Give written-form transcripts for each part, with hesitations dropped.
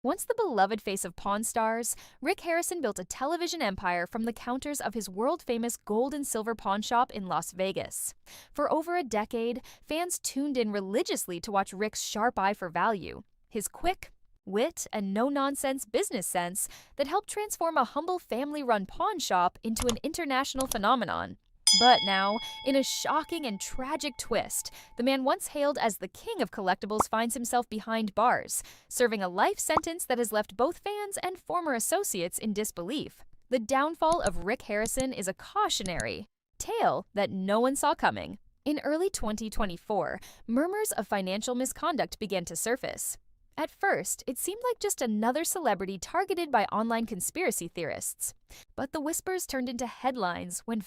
Once the beloved face of Pawn Stars, Rick Harrison built a television empire from the counters of his world-famous gold and silver pawn shop in Las Vegas. For over a decade, fans tuned in religiously to watch Rick's sharp eye for value, his quick wit and no-nonsense business sense that helped transform a humble family-run pawn shop into an international phenomenon. But now, in a shocking and tragic twist, the man once hailed as the king of collectibles finds himself behind bars, serving a life sentence that has left both fans and former associates in disbelief. The downfall of Rick Harrison is a cautionary tale that no one saw coming. In early 2024, murmurs of financial misconduct began to surface. At first, it seemed like just another celebrity targeted by online conspiracy theorists. But the whispers turned into headlines when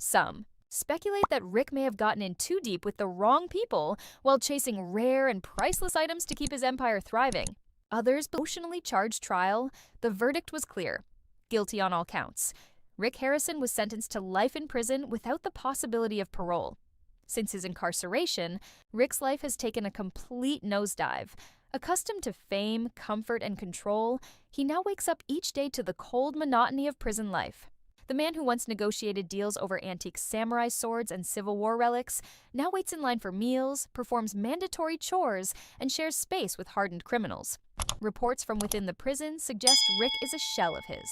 some speculate that Rick may have gotten in too deep with the wrong people while chasing rare and priceless items to keep his empire thriving. Others emotionally charged trial. The verdict was clear. Guilty on all counts. Rick Harrison was sentenced to life in prison without the possibility of parole. Since his incarceration, Rick's life has taken a complete nosedive. Accustomed to fame, comfort, and control, he now wakes up each day to the cold monotony of prison life. The man who once negotiated deals over antique samurai swords and Civil War relics now waits in line for meals, performs mandatory chores, and shares space with hardened criminals. Reports from within the prison suggest Rick is a shell of his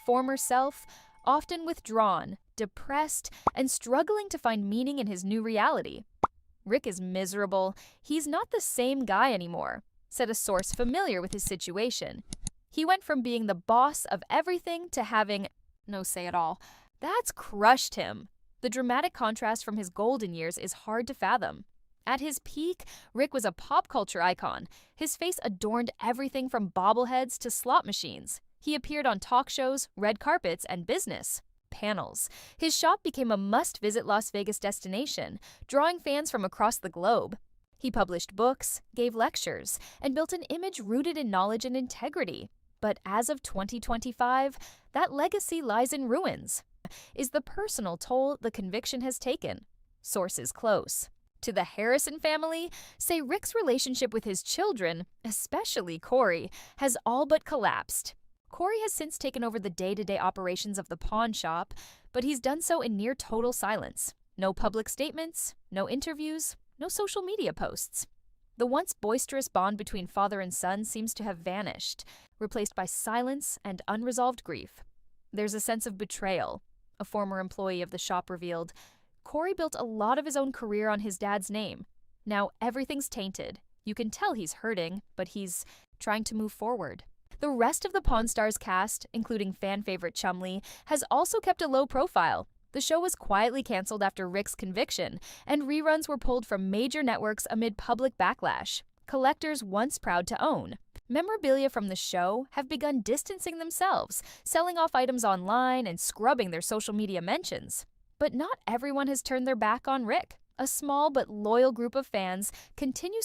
former self, often withdrawn, depressed, and struggling to find meaning in his new reality. Rick is miserable. He's not the same guy anymore, said a source familiar with his situation. He went from being the boss of everything to having no say at all. That's crushed him. The dramatic contrast from his golden years is hard to fathom. At his peak, Rick was a pop culture icon. His face adorned everything from bobbleheads to slot machines. He appeared on talk shows, red carpets, and business panels. His shop became a must-visit Las Vegas destination, drawing fans from across the globe. He published books, gave lectures, and built an image rooted in knowledge and integrity. But as of 2025, that legacy lies in ruins. Is the personal toll the conviction has taken? Sources close to the Harrison family say Rick's relationship with his children, especially Corey, has all but collapsed. Corey has since taken over the day-to-day operations of the pawn shop, but he's done so in near total silence. No public statements, no interviews, no social media posts. The once boisterous bond between father and son seems to have vanished, replaced by silence and unresolved grief. There's a sense of betrayal. A former employee of the shop revealed, Corey built a lot of his own career on his dad's name. Now everything's tainted. You can tell he's hurting, but he's trying to move forward. The rest of the Pawn Stars cast, including fan favorite Chumlee, has also kept a low profile. The show was quietly canceled after Rick's conviction, and reruns were pulled from major networks amid public backlash. Collectors once proud to own memorabilia from the show have begun distancing themselves, selling off items online and scrubbing their social media mentions. But not everyone has turned their back on Rick. A small but loyal group of fans continues